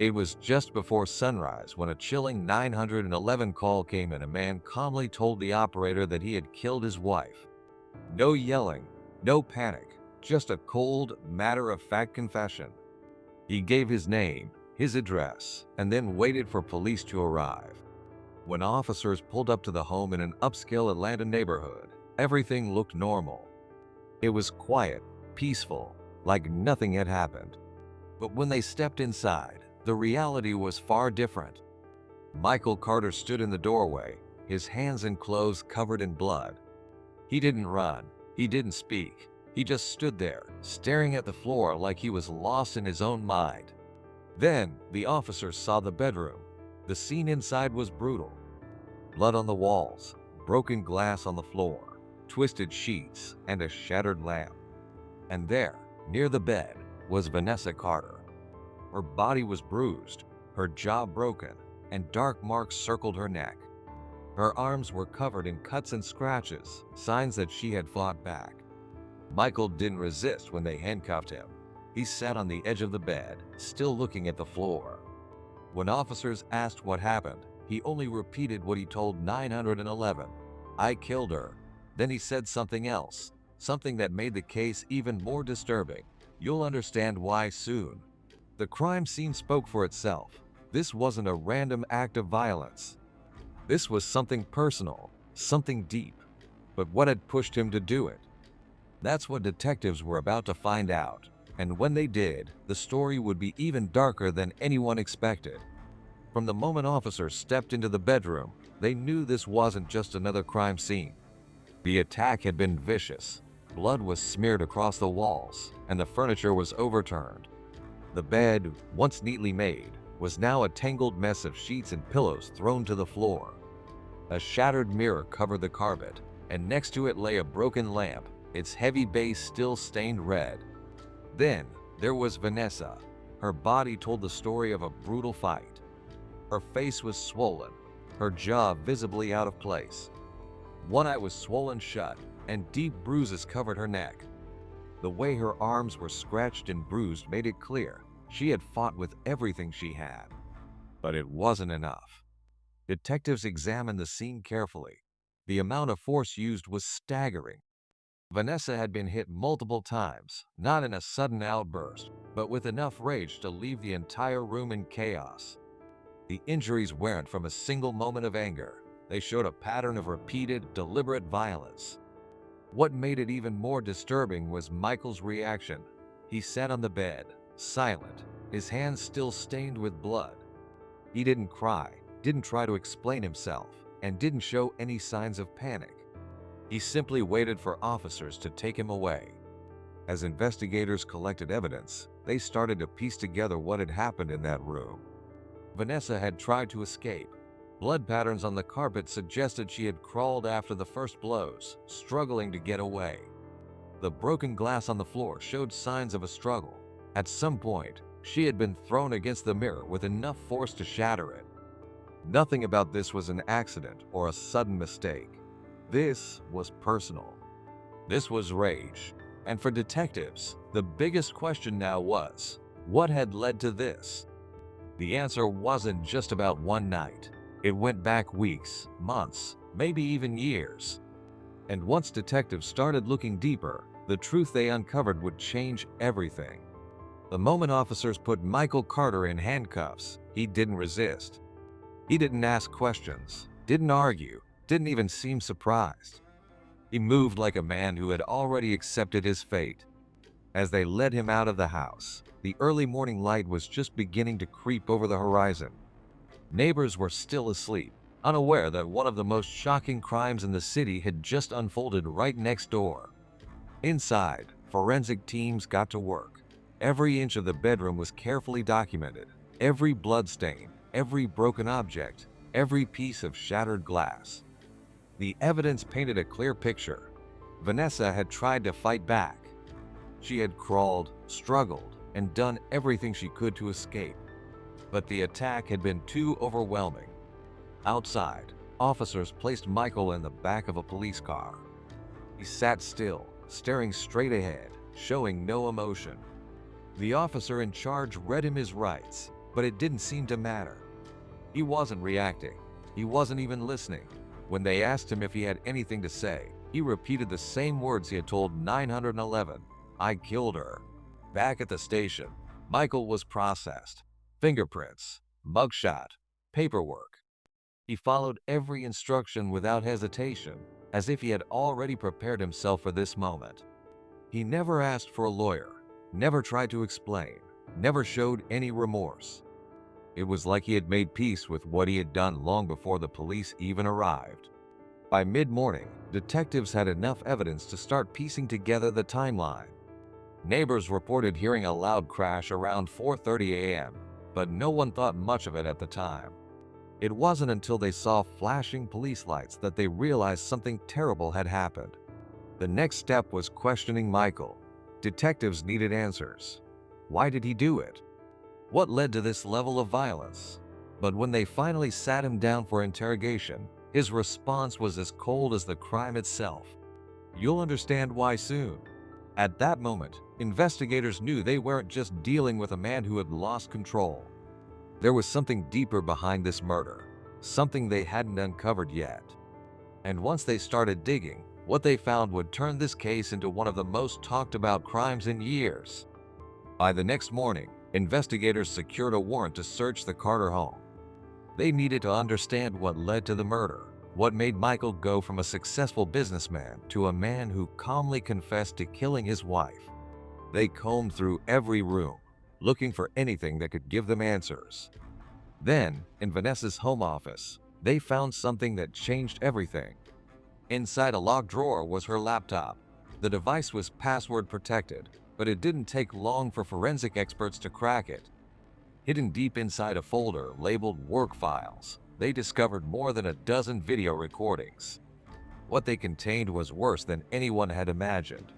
It was just before sunrise when a chilling 911 call came in. A man calmly told the operator that he had killed his wife. No yelling, no panic, just a cold, matter-of-fact confession. He gave his name, his address, and then waited for police to arrive. When officers pulled up to the home in an upscale Atlanta neighborhood, everything looked normal. It was quiet, peaceful, like nothing had happened. But when they stepped inside, the reality was far different. Michael Carter stood in the doorway, his hands and clothes covered in blood. He didn't run, he didn't speak, he just stood there, staring at the floor like he was lost in his own mind. Then, the officers saw the bedroom. The scene inside was brutal. Blood on the walls, broken glass on the floor, twisted sheets, and a shattered lamp. And there, near the bed, was Vanessa Carter. Her body was bruised, her jaw broken, and dark marks circled her neck. Her arms were covered in cuts and scratches, signs that she had fought back. Michael didn't resist when they handcuffed him. He sat on the edge of the bed, still looking at the floor. When officers asked what happened, he only repeated what he told 911. "I killed her." Then he said something else, something that made the case even more disturbing. "You'll understand why soon." The crime scene spoke for itself. This wasn't a random act of violence. This was something personal, something deep. But what had pushed him to do it? That's what detectives were about to find out. And when they did, the story would be even darker than anyone expected. From the moment officers stepped into the bedroom, they knew this wasn't just another crime scene. The attack had been vicious. Blood was smeared across the walls, and the furniture was overturned. The bed, once neatly made, was now a tangled mess of sheets and pillows thrown to the floor. A shattered mirror covered the carpet, and next to it lay a broken lamp, its heavy base still stained red. Then, there was Vanessa. Her body told the story of a brutal fight. Her face was swollen, her jaw visibly out of place. One eye was swollen shut, and deep bruises covered her neck. The way her arms were scratched and bruised made it clear she had fought with everything she had. But it wasn't enough. Detectives examined the scene carefully. The amount of force used was staggering. Vanessa had been hit multiple times, not in a sudden outburst, but with enough rage to leave the entire room in chaos. The injuries weren't from a single moment of anger. They showed a pattern of repeated, deliberate violence. What made it even more disturbing was Michael's reaction. He sat on the bed, silent, his hands still stained with blood. He didn't cry, didn't try to explain himself, and didn't show any signs of panic. He simply waited for officers to take him away. As investigators collected evidence, they started to piece together what had happened in that room. Vanessa had tried to escape. Blood patterns on the carpet suggested she had crawled after the first blows, struggling to get away. The broken glass on the floor showed signs of a struggle. At some point, she had been thrown against the mirror with enough force to shatter it. Nothing about this was an accident or a sudden mistake. This was personal. This was rage. And for detectives, the biggest question now was, what had led to this? The answer wasn't just about one night. It went back weeks, months, maybe even years. And once detectives started looking deeper, the truth they uncovered would change everything. The moment officers put Michael Carter in handcuffs, he didn't resist. He didn't ask questions, didn't argue, didn't even seem surprised. He moved like a man who had already accepted his fate. As they led him out of the house, the early morning light was just beginning to creep over the horizon. Neighbors were still asleep, unaware that one of the most shocking crimes in the city had just unfolded right next door. Inside, forensic teams got to work. Every inch of the bedroom was carefully documented. Every bloodstain, every broken object, every piece of shattered glass. The evidence painted a clear picture. Vanessa had tried to fight back. She had crawled, struggled, and done everything she could to escape. But the attack had been too overwhelming. Outside, officers placed Michael in the back of a police car. He sat still, staring straight ahead, showing no emotion. The officer in charge read him his rights. But it didn't seem to matter. He wasn't reacting. He wasn't even listening. When they asked him if he had anything to say, he repeated the same words he had told 911. "I killed her." Back at the station, Michael was processed. Fingerprints, mugshot, paperwork. He followed every instruction without hesitation, as if he had already prepared himself for this moment. He never asked for a lawyer, never tried to explain, never showed any remorse. It was like he had made peace with what he had done long before the police even arrived. By mid-morning, detectives had enough evidence to start piecing together the timeline. Neighbors reported hearing a loud crash around 4:30 a.m., but no one thought much of it at the time. It wasn't until they saw flashing police lights that they realized something terrible had happened. The next step was questioning Michael. Detectives needed answers. Why did he do it? What led to this level of violence? But when they finally sat him down for interrogation, his response was as cold as the crime itself. You'll understand why soon. At that moment, investigators knew they weren't just dealing with a man who had lost control. There was something deeper behind this murder, something they hadn't uncovered yet. And once they started digging, what they found would turn this case into one of the most talked about crimes in years. By the next morning, investigators secured a warrant to search the Carter home. They needed to understand what led to the murder, what made Michael go from a successful businessman to a man who calmly confessed to killing his wife. They combed through every room, looking for anything that could give them answers. Then, in Vanessa's home office, they found something that changed everything. Inside a locked drawer was her laptop. The device was password protected, but it didn't take long for forensic experts to crack it. Hidden deep inside a folder labeled work files, they discovered more than a dozen video recordings. What they contained was worse than anyone had imagined.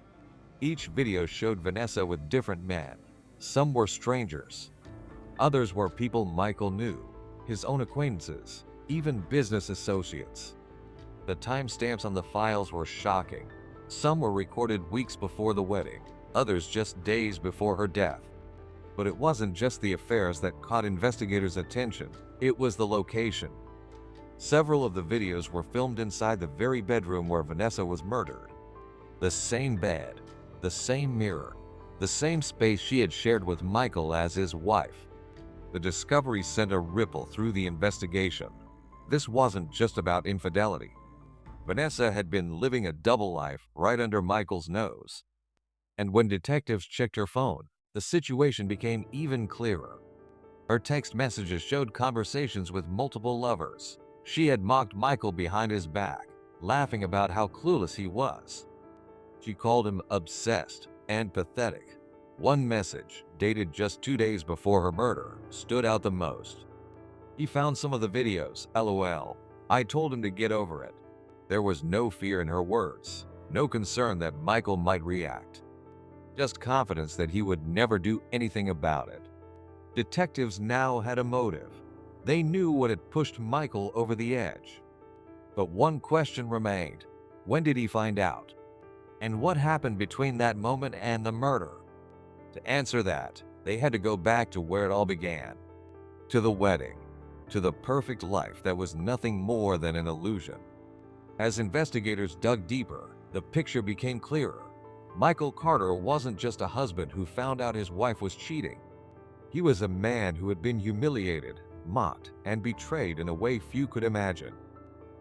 Each video showed Vanessa with different men. Some were strangers. Others were people Michael knew, his own acquaintances, even business associates. The timestamps on the files were shocking. Some were recorded weeks before the wedding, others just days before her death. But it wasn't just the affairs that caught investigators' attention, it was the location. Several of the videos were filmed inside the very bedroom where Vanessa was murdered. The same bed, the same mirror, the same space she had shared with Michael as his wife. The discovery sent a ripple through the investigation. This wasn't just about infidelity. Vanessa had been living a double life right under Michael's nose. And when detectives checked her phone, the situation became even clearer. Her text messages showed conversations with multiple lovers. She had mocked Michael behind his back, laughing about how clueless he was. She called him obsessed and pathetic. One message, dated just 2 days before her murder, stood out the most. He found some of the videos, LOL. I told him to get over it. There was no fear in her words, no concern that Michael might react. Just confidence that he would never do anything about it. Detectives now had a motive. They knew what had pushed Michael over the edge. But one question remained. When did he find out? And what happened between that moment and the murder? To answer that, they had to go back to where it all began. To the wedding. To the perfect life that was nothing more than an illusion. As investigators dug deeper, the picture became clearer. Michael Carter wasn't just a husband who found out his wife was cheating. He was a man who had been humiliated, mocked, and betrayed in a way few could imagine.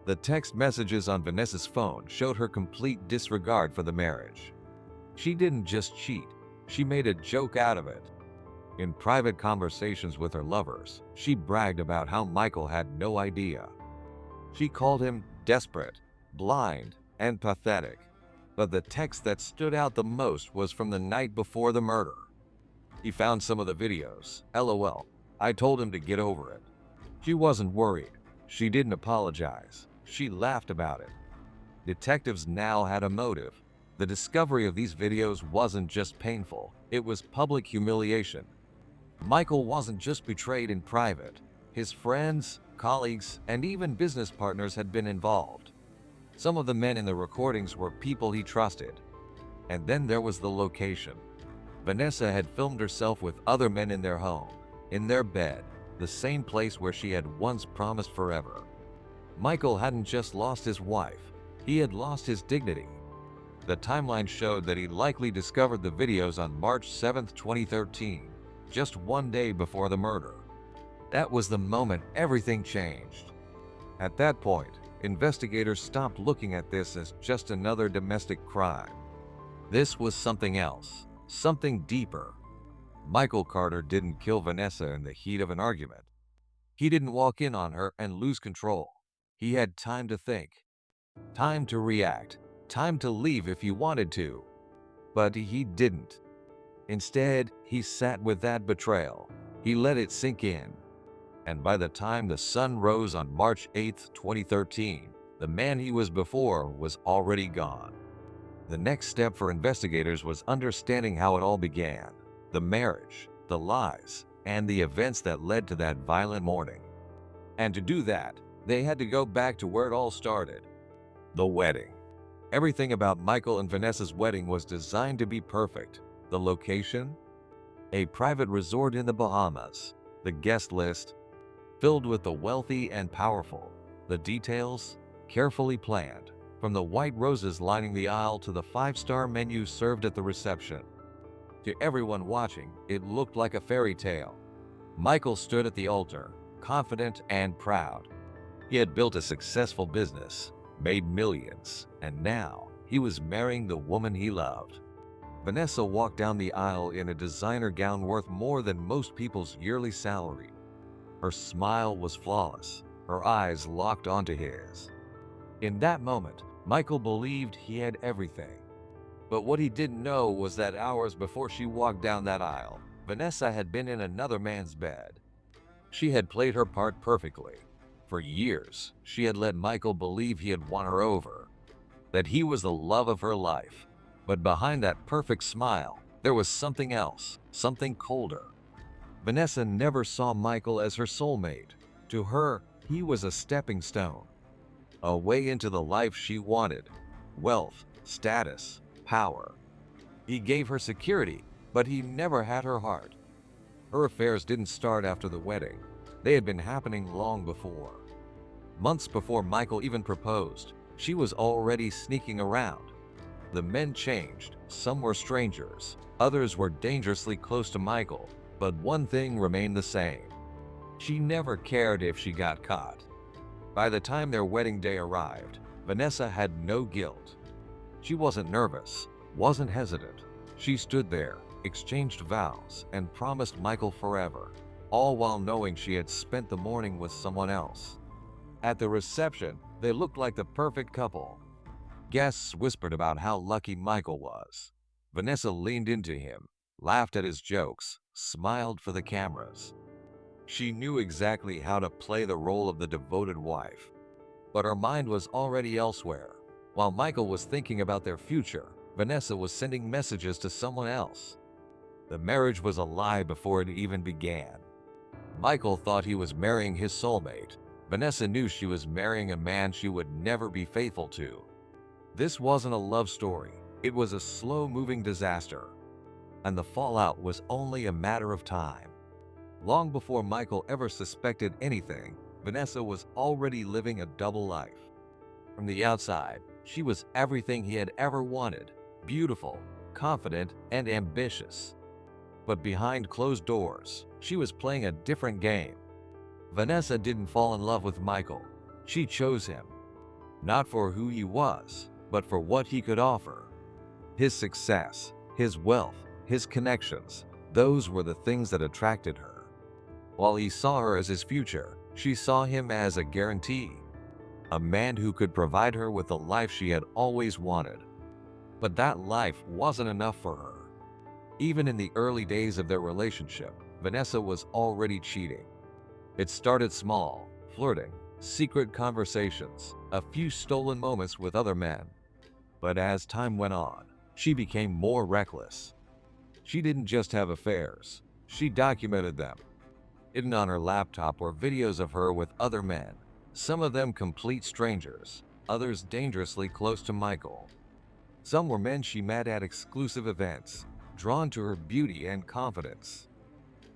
The text messages on Vanessa's phone showed her complete disregard for the marriage. She didn't just cheat, she made a joke out of it. In private conversations with her lovers, she bragged about how Michael had no idea. She called him desperate, blind, and pathetic. But the text that stood out the most was from the night before the murder. He found some of the videos. LOL. I told him to get over it. She wasn't worried. She didn't apologize. She laughed about it. Detectives now had a motive. The discovery of these videos wasn't just painful, it was public humiliation. Michael wasn't just betrayed in private. His friends, colleagues, and even business partners had been involved. Some of the men in the recordings were people he trusted. And then there was the location. Vanessa had filmed herself with other men in their home, in their bed, the same place where she had once promised forever. Michael hadn't just lost his wife, he had lost his dignity. The timeline showed that he likely discovered the videos on March 7, 2013, just one day before the murder. That was the moment everything changed. At that point, investigators stopped looking at this as just another domestic crime. This was something else, something deeper. Michael Carter didn't kill Vanessa in the heat of an argument. He didn't walk in on her and lose control. He had time to think, time to react, time to leave if he wanted to. But he didn't. Instead, he sat with that betrayal. He let it sink in. And by the time the sun rose on March 8, 2013, the man he was before was already gone. The next step for investigators was understanding how it all began: the marriage, the lies, and the events that led to that violent morning. And to do that, they had to go back to where it all started: the wedding. Everything about Michael and Vanessa's wedding was designed to be perfect. The location? A private resort in the Bahamas. The guest list? Filled with the wealthy and powerful. The details? Carefully planned. From the white roses lining the aisle to the five-star menu served at the reception. To everyone watching, it looked like a fairy tale. Michael stood at the altar, confident and proud. He had built a successful business, made millions, and now he was marrying the woman he loved. Vanessa walked down the aisle in a designer gown worth more than most people's yearly salary. Her smile was flawless, her eyes locked onto his. In that moment, Michael believed he had everything. But what he didn't know was that hours before she walked down that aisle, Vanessa had been in another man's bed. She had played her part perfectly. For years, she had let Michael believe he had won her over, that he was the love of her life. But behind that perfect smile, there was something else, something colder. Vanessa never saw Michael as her soulmate. To her, he was a stepping stone, a way into the life she wanted: wealth, status, power. He gave her security, but he never had her heart. Her affairs didn't start after the wedding. They had been happening long before. Months before Michael even proposed, she was already sneaking around. The men changed. Some were strangers, others were dangerously close to Michael, but one thing remained the same. She never cared if she got caught. By the time their wedding day arrived, Vanessa had no guilt. She wasn't nervous, wasn't hesitant. She stood there, exchanged vows, and promised Michael forever, all while knowing she had spent the morning with someone else. At the reception, they looked like the perfect couple. Guests whispered about how lucky Michael was. Vanessa leaned into him, laughed at his jokes, smiled for the cameras. She knew exactly how to play the role of the devoted wife. But her mind was already elsewhere. While Michael was thinking about their future, Vanessa was sending messages to someone else. The marriage was a lie before it even began. Michael thought he was marrying his soulmate. Vanessa knew she was marrying a man she would never be faithful to. This wasn't a love story. It was a slow-moving disaster. And the fallout was only a matter of time. Long before Michael ever suspected anything, Vanessa was already living a double life. From the outside, she was everything he had ever wanted: beautiful, confident, and ambitious. But behind closed doors, she was playing a different game. Vanessa didn't fall in love with Michael. She chose him. Not for who he was, but for what he could offer. His success, his wealth, his connections, those were the things that attracted her. While he saw her as his future, she saw him as a guarantee. A man who could provide her with the life she had always wanted. But that life wasn't enough for her. Even in the early days of their relationship, Vanessa was already cheating. It started small: flirting, secret conversations, a few stolen moments with other men. But as time went on, she became more reckless. She didn't just have affairs, she documented them. Hidden on her laptop were videos of her with other men, some of them complete strangers, others dangerously close to Michael. Some were men she met at exclusive events, drawn to her beauty and confidence.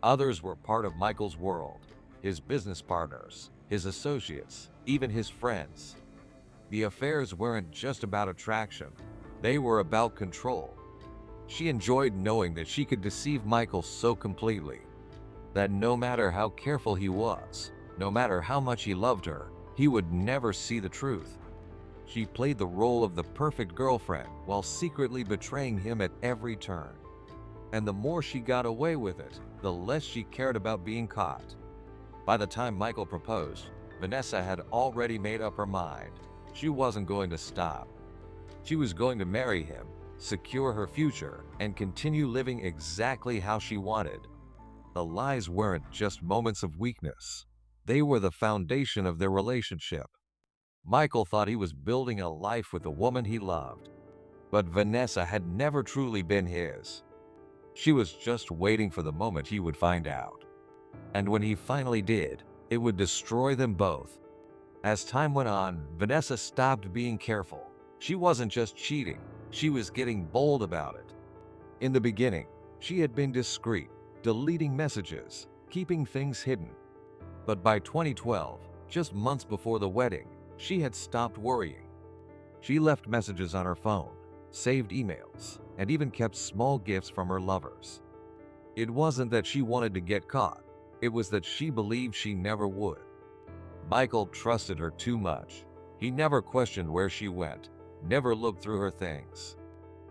Others were part of Michael's world, his business partners, his associates, even his friends. The affairs weren't just about attraction, they were about control. She enjoyed knowing that she could deceive Michael so completely that no matter how careful he was, no matter how much he loved her, he would never see the truth. She played the role of the perfect girlfriend while secretly betraying him at every turn. And the more she got away with it, the less she cared about being caught. By the time Michael proposed, Vanessa had already made up her mind. She wasn't going to stop. She was going to marry him, secure her future, and continue living exactly how she wanted. The lies weren't just moments of weakness. They were the foundation of their relationship. Michael thought he was building a life with the woman he loved, but Vanessa had never truly been his. She was just waiting for the moment he would find out. And when he finally did, it would destroy them both. As time went on, Vanessa stopped being careful. She wasn't just cheating, she was getting bold about it. In the beginning, she had been discreet, deleting messages, keeping things hidden. But by 2012, just months before the wedding, she had stopped worrying. She left messages on her phone, saved emails, and even kept small gifts from her lovers. It wasn't that she wanted to get caught, it was that she believed she never would. Michael trusted her too much. He never questioned where she went, never looked through her things.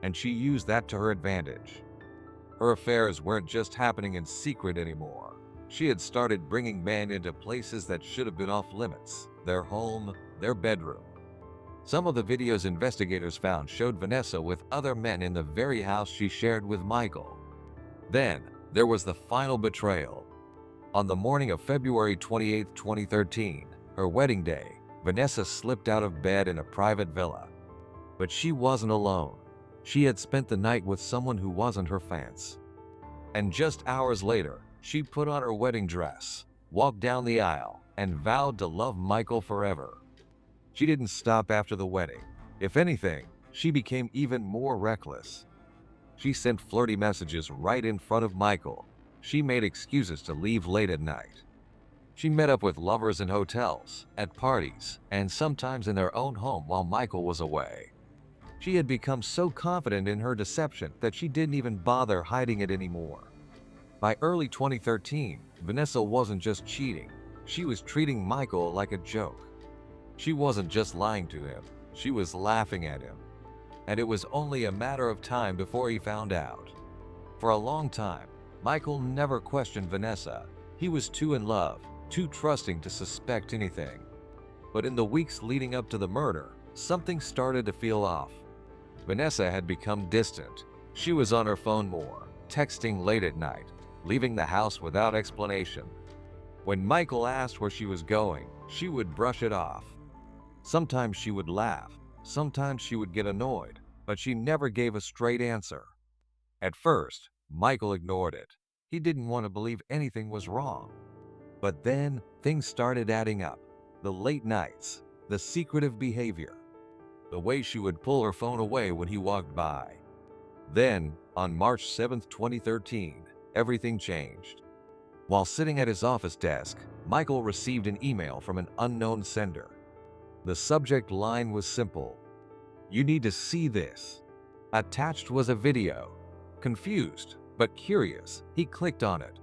And she used that to her advantage. Her affairs weren't just happening in secret anymore. She had started bringing men into places that should have been off limits, their home, their bedroom. Some of the videos investigators found showed Vanessa with other men in the very house she shared with Michael. Then, there was the final betrayal. On the morning of February 28, 2013, her wedding day, Vanessa slipped out of bed in a private villa. But she wasn't alone. She had spent the night with someone who wasn't her fiancé. And just hours later, she put on her wedding dress, walked down the aisle, and vowed to love Michael forever. She didn't stop after the wedding. If anything, she became even more reckless. She sent flirty messages right in front of Michael. She made excuses to leave late at night. She met up with lovers in hotels, at parties, and sometimes in their own home while Michael was away. She had become so confident in her deception that she didn't even bother hiding it anymore. By early 2013, Vanessa wasn't just cheating, she was treating Michael like a joke. She wasn't just lying to him, she was laughing at him. And it was only a matter of time before he found out. For a long time, Michael never questioned Vanessa. He was too in love, too trusting to suspect anything. But in the weeks leading up to the murder, something started to feel off. Vanessa had become distant. She was on her phone more, texting late at night, leaving the house without explanation. When Michael asked where she was going, she would brush it off. Sometimes she would laugh, sometimes she would get annoyed, but she never gave a straight answer. At first, Michael ignored it. He didn't want to believe anything was wrong. But then, things started adding up. The late nights, the secretive behavior, the way she would pull her phone away when he walked by. Then, on March 7, 2013, everything changed. While sitting at his office desk, Michael received an email from an unknown sender. The subject line was simple: "You need to see this." Attached was a video. Confused, but curious, he clicked on it.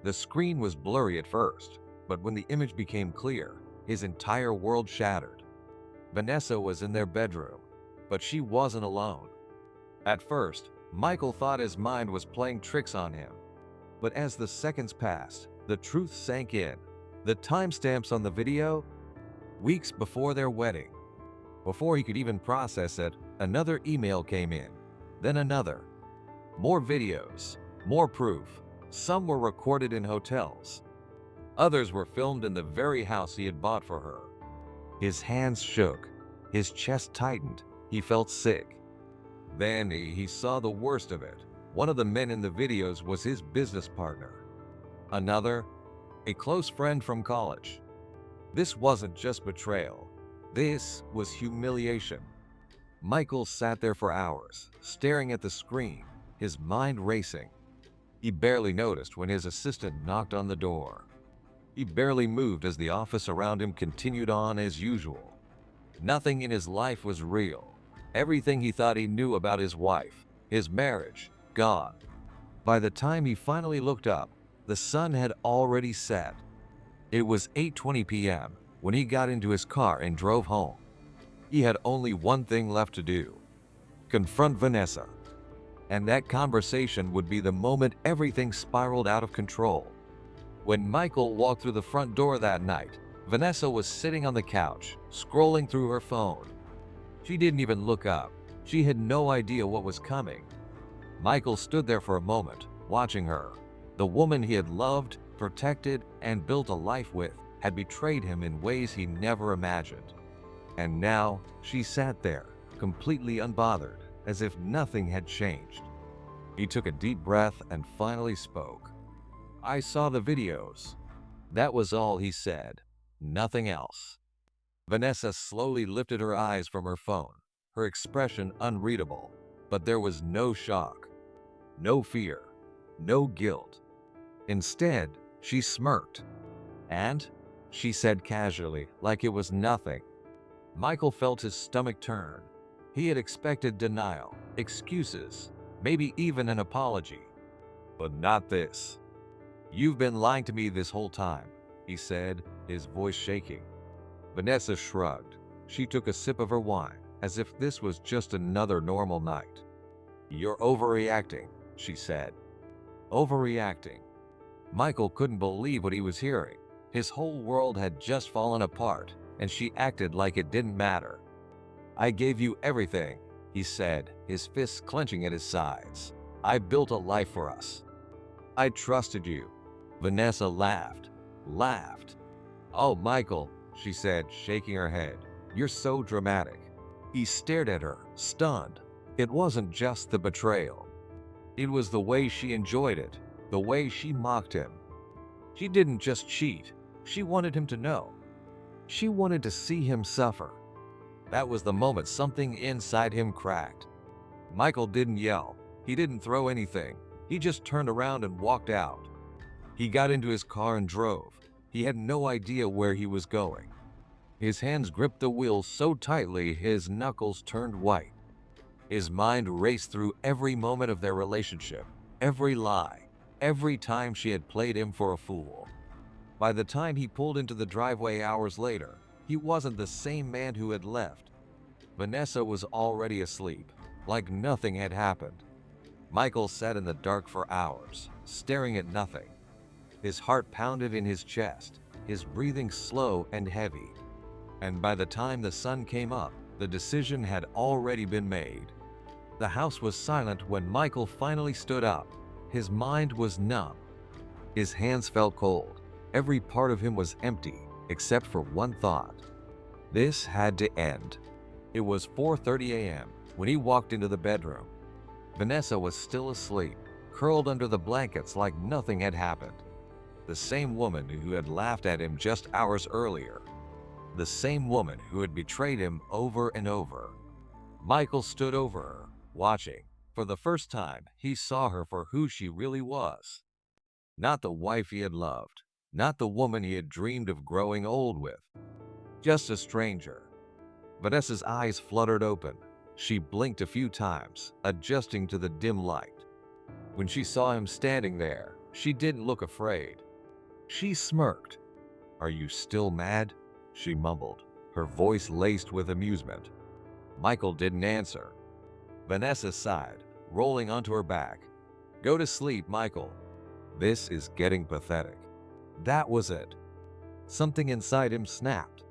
The screen was blurry at first, but when the image became clear, his entire world shattered. Vanessa was in their bedroom, but she wasn't alone. At first, Michael thought his mind was playing tricks on him. But as the seconds passed, the truth sank in. The timestamps on the video? Weeks before their wedding. Before he could even process it, another email came in. Then another. More videos, more proof. Some were recorded in hotels. Others were filmed in the very house he had bought for her. His hands shook. His chest tightened. He felt sick. Then he saw the worst of it. One of the men in the videos was his business partner. Another, a close friend from college. This wasn't just betrayal. This was humiliation. Michael sat there for hours, staring at the screen, his mind racing. He barely noticed when his assistant knocked on the door. He barely moved as the office around him continued on as usual. Nothing in his life was real. Everything he thought he knew about his wife, his marriage, gone. By the time he finally looked up, the sun had already set. It was 8:20 p.m. when he got into his car and drove home. He had only one thing left to do: confront Vanessa. And that conversation would be the moment everything spiraled out of control. When Michael walked through the front door that night, Vanessa was sitting on the couch, scrolling through her phone. She didn't even look up. She had no idea what was coming. Michael stood there for a moment, watching her. The woman he had loved, protected, and built a life with had betrayed him in ways he never imagined. And now, she sat there, completely unbothered, as if nothing had changed. He took a deep breath and finally spoke. "I saw the videos." That was all he said. Nothing else. Vanessa slowly lifted her eyes from her phone, her expression unreadable, but there was no shock, no fear, no guilt. Instead, she smirked. "And?" she said casually, like it was nothing. Michael felt his stomach turn. He had expected denial, excuses, maybe even an apology. But not this. "You've been lying to me this whole time," he said, his voice shaking. Vanessa shrugged. She took a sip of her wine, as if this was just another normal night. "You're overreacting," she said. Overreacting. Michael couldn't believe what he was hearing. His whole world had just fallen apart, and she acted like it didn't matter. "I gave you everything," he said, his fists clenching at his sides. "I built a life for us. I trusted you." Vanessa laughed. "Oh, Michael," she said, shaking her head. "You're so dramatic." He stared at her, stunned. It wasn't just the betrayal. It was the way she enjoyed it, the way she mocked him. She didn't just cheat. She wanted him to know. She wanted to see him suffer. That was the moment something inside him cracked. Michael didn't yell. He didn't throw anything. He just turned around and walked out. He got into his car and drove. He had no idea where he was going. His hands gripped the wheel so tightly his knuckles turned white. His mind raced through every moment of their relationship, every lie, every time she had played him for a fool. By the time he pulled into the driveway hours later, he wasn't the same man who had left. Vanessa was already asleep, like nothing had happened. Michael sat in the dark for hours, staring at nothing. His heart pounded in his chest, his breathing slow and heavy. And by the time the sun came up, the decision had already been made. The house was silent when Michael finally stood up. His mind was numb. His hands felt cold. Every part of him was empty, except for one thought. This had to end. It was 4:30 a.m. when he walked into the bedroom. Vanessa was still asleep, curled under the blankets like nothing had happened. The same woman who had laughed at him just hours earlier. The same woman who had betrayed him over and over. Michael stood over her, watching. For the first time, he saw her for who she really was. Not the wife he had loved, not the woman he had dreamed of growing old with. Just a stranger. Vanessa's eyes fluttered open. She blinked a few times, adjusting to the dim light. When she saw him standing there, she didn't look afraid. She smirked. "Are you still mad?" she mumbled, her voice laced with amusement. Michael didn't answer. Vanessa sighed, rolling onto her back. "Go to sleep, Michael. This is getting pathetic." That was it. Something inside him snapped.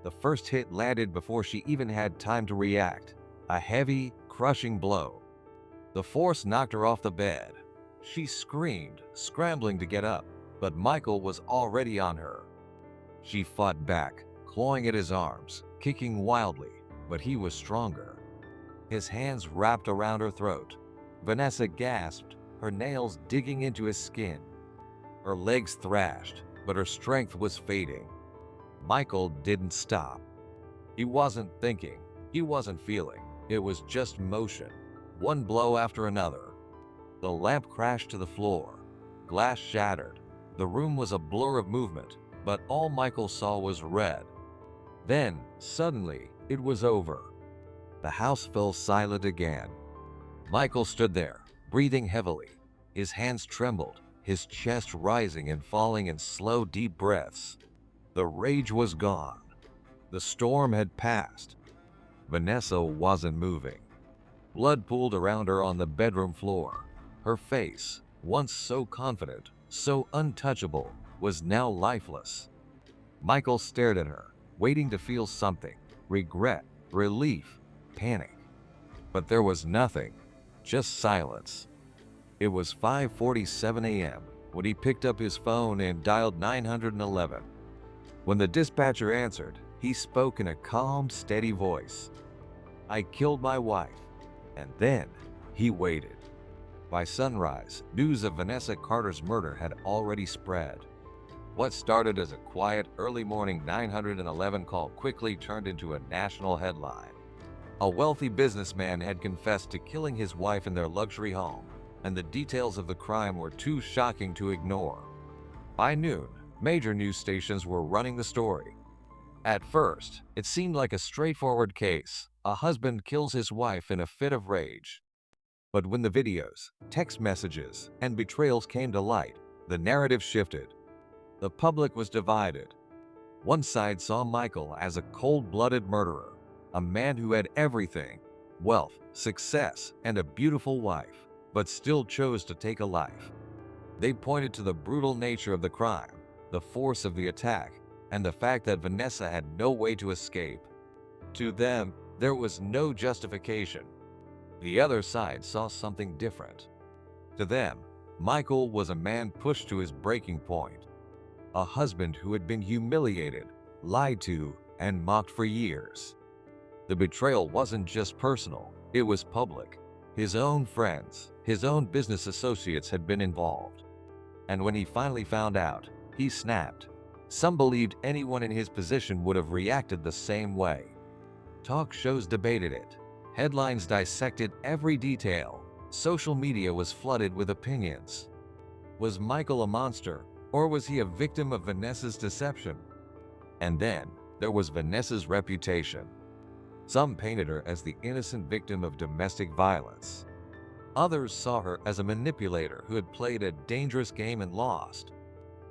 The first hit landed before she even had time to react. A heavy, crushing blow. The force knocked her off the bed. She screamed, scrambling to get up, but Michael was already on her. She fought back, clawing at his arms, kicking wildly, but he was stronger. His hands wrapped around her throat. Vanessa gasped, her nails digging into his skin. Her legs thrashed, but her strength was fading. Michael didn't stop. He wasn't thinking. He wasn't feeling. It was just motion, one blow after another. The lamp crashed to the floor. Glass shattered. The room was a blur of movement, but all Michael saw was red. Then, suddenly, it was over. The house fell silent again. Michael stood there, breathing heavily. His hands trembled, his chest rising and falling in slow, deep breaths. The rage was gone. The storm had passed. Vanessa wasn't moving. Blood pooled around her on the bedroom floor. Her face, once so confident, so untouchable, was now lifeless. Michael stared at her, waiting to feel something: regret, relief, panic. But there was nothing, just silence. It was 5:47 a.m. when he picked up his phone and dialed 911. When the dispatcher answered, he spoke in a calm, steady voice. "I killed my wife." And then he waited. By sunrise, news of Vanessa Carter's murder had already spread. What started as a quiet, early morning 911 call quickly turned into a national headline. A wealthy businessman had confessed to killing his wife in their luxury home, and the details of the crime were too shocking to ignore. By noon, major news stations were running the story. At first, it seemed like a straightforward case. A husband kills his wife in a fit of rage. But when the videos, text messages, and betrayals came to light, the narrative shifted. The public was divided. One side saw Michael as a cold-blooded murderer, a man who had everything: wealth, success, and a beautiful wife, but still chose to take a life. They pointed to the brutal nature of the crime, the force of the attack, and the fact that Vanessa had no way to escape. To them, there was no justification. The other side saw something different. To them, Michael was a man pushed to his breaking point. A husband who had been humiliated, lied to, and mocked for years. The betrayal wasn't just personal, it was public. His own friends, his own business associates had been involved. And when he finally found out, he snapped. Some believed anyone in his position would have reacted the same way. Talk shows debated it. Headlines dissected every detail. Social media was flooded with opinions. Was Michael a monster, or was he a victim of Vanessa's deception? And then, there was Vanessa's reputation. Some painted her as the innocent victim of domestic violence. Others saw her as a manipulator who had played a dangerous game and lost.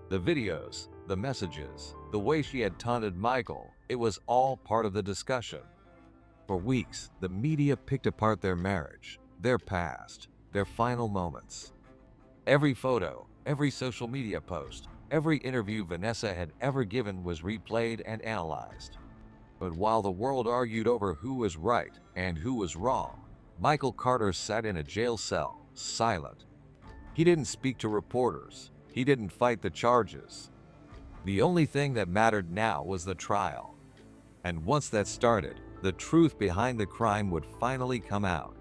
The videos, the messages, the way she had taunted Michael, it was all part of the discussion. For weeks, the media picked apart their marriage, their past, their final moments. Every photo, every social media post, every interview Vanessa had ever given was replayed and analyzed. But while the world argued over who was right and who was wrong, Michael Carter sat in a jail cell, silent. He didn't speak to reporters. He didn't fight the charges. The only thing that mattered now was the trial. And once that started, the truth behind the crime would finally come out.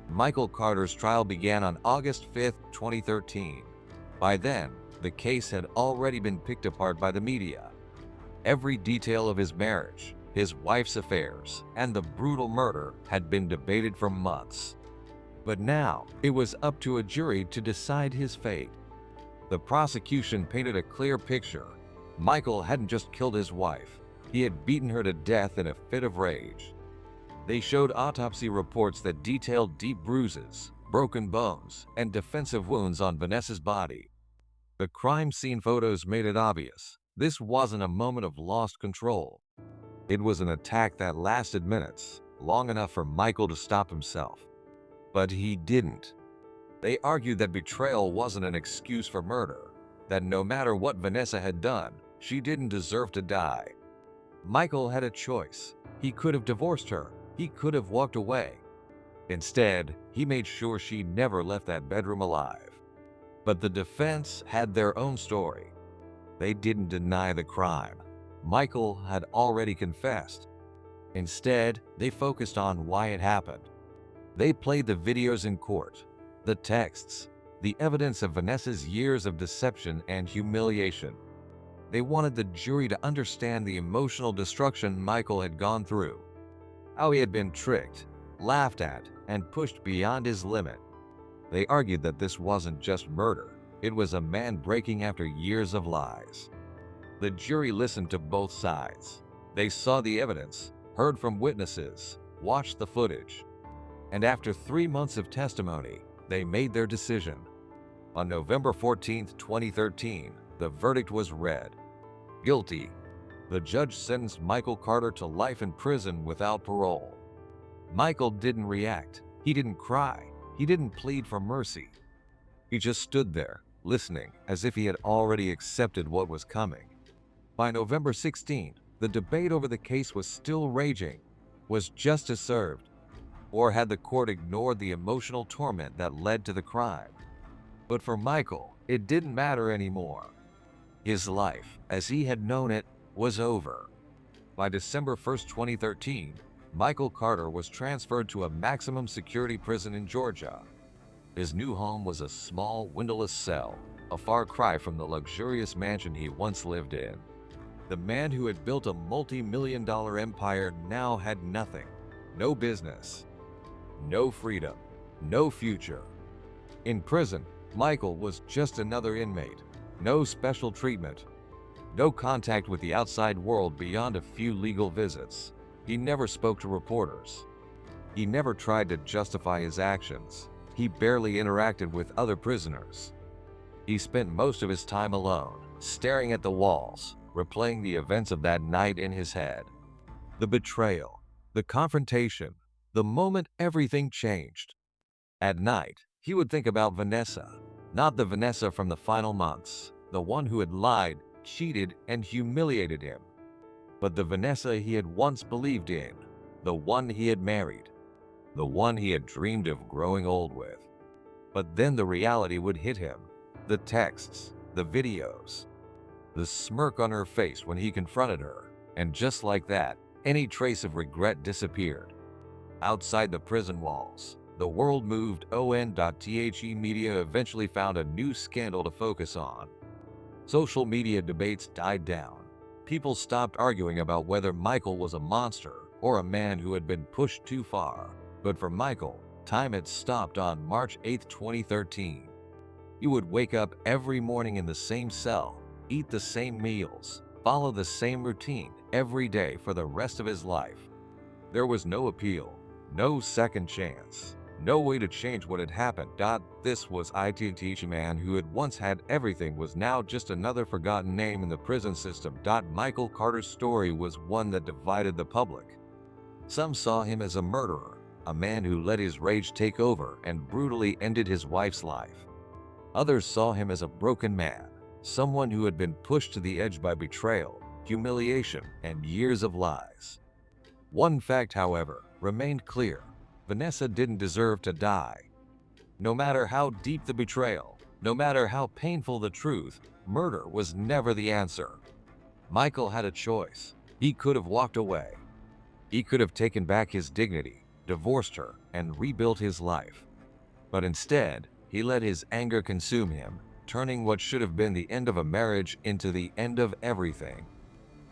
Michael Carter's trial began on August 5, 2013. By then, the case had already been picked apart by the media. Every detail of his marriage, his wife's affairs, and the brutal murder had been debated for months. But now, it was up to a jury to decide his fate. The prosecution painted a clear picture. Michael hadn't just killed his wife. He had beaten her to death in a fit of rage. They showed autopsy reports that detailed deep bruises, broken bones, and defensive wounds on Vanessa's body. The crime scene photos made it obvious. This wasn't a moment of lost control. It was an attack that lasted minutes, long enough for Michael to stop himself. But he didn't. They argued that betrayal wasn't an excuse for murder, that no matter what Vanessa had done, she didn't deserve to die. Michael had a choice. He could have divorced her. He could have walked away. Instead, he made sure she never left that bedroom alive. But the defense had their own story. They didn't deny the crime. Michael had already confessed. Instead, they focused on why it happened. They played the videos in court, the texts, the evidence of Vanessa's years of deception and humiliation. They wanted the jury to understand the emotional destruction Michael had gone through, how he had been tricked, laughed at, and pushed beyond his limit. They argued that this wasn't just murder, it was a man breaking after years of lies. The jury listened to both sides. They saw the evidence, heard from witnesses, watched the footage, and after 3 months of testimony, they made their decision. On November 14, 2013, the verdict was read. Guilty. The judge sentenced Michael Carter to life in prison without parole. Michael didn't react. He didn't cry. He didn't plead for mercy. He just stood there, listening, as if he had already accepted what was coming. By November 16, the debate over the case was still raging. Was justice served? Or had the court ignored the emotional torment that led to the crime? But for Michael, it didn't matter anymore. His life, as he had known it, was over. By December 1, 2013, Michael Carter was transferred to a maximum security prison in Georgia. His new home was a small, windowless cell, a far cry from the luxurious mansion he once lived in. The man who had built a multi-million-dollar empire now had nothing. No business, no freedom, no future. In prison, Michael was just another inmate. No special treatment, no contact with the outside world beyond a few legal visits. He never spoke to reporters. He never tried to justify his actions. He barely interacted with other prisoners. He spent most of his time alone, staring at the walls, replaying the events of that night in his head. The betrayal, the confrontation, the moment everything changed. At night, he would think about Vanessa, not the Vanessa from the final months, the one who had lied, cheated, and humiliated him, but the Vanessa he had once believed in, the one he had married, the one he had dreamed of growing old with. But then the reality would hit him, the texts, the videos, the smirk on her face when he confronted her, and just like that, any trace of regret disappeared. Outside the prison walls, the world moved on. The media eventually found a new scandal to focus on. Social media debates died down. People stopped arguing about whether Michael was a monster or a man who had been pushed too far. But for Michael, time had stopped on March 8, 2013. He would wake up every morning in the same cell, eat the same meals, follow the same routine every day for the rest of his life. There was no appeal, no second chance, no way to change what had happened. This was a man who had once had everything was now just another forgotten name in the prison system. Michael Carter's story was one that divided the public. Some saw him as a murderer, a man who let his rage take over and brutally ended his wife's life. Others saw him as a broken man, someone who had been pushed to the edge by betrayal, humiliation, and years of lies. One fact, however, remained clear. Vanessa didn't deserve to die. No matter how deep the betrayal, no matter how painful the truth, murder was never the answer. Michael had a choice. He could have walked away. He could have taken back his dignity, divorced her, and rebuilt his life. But instead, he let his anger consume him, turning what should have been the end of a marriage into the end of everything.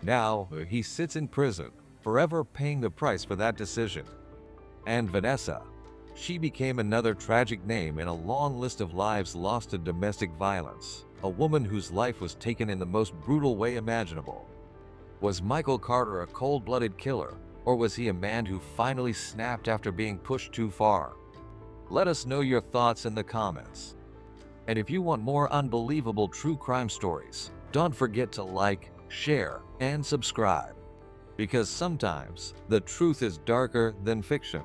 Now, he sits in prison, forever paying the price for that decision. And Vanessa, she became another tragic name in a long list of lives lost to domestic violence, a woman whose life was taken in the most brutal way imaginable. Was Michael Carter a cold-blooded killer, or was he a man who finally snapped after being pushed too far? Let us know your thoughts in the comments. And if you want more unbelievable true crime stories, don't forget to like, share, and subscribe. Because sometimes the truth is darker than fiction.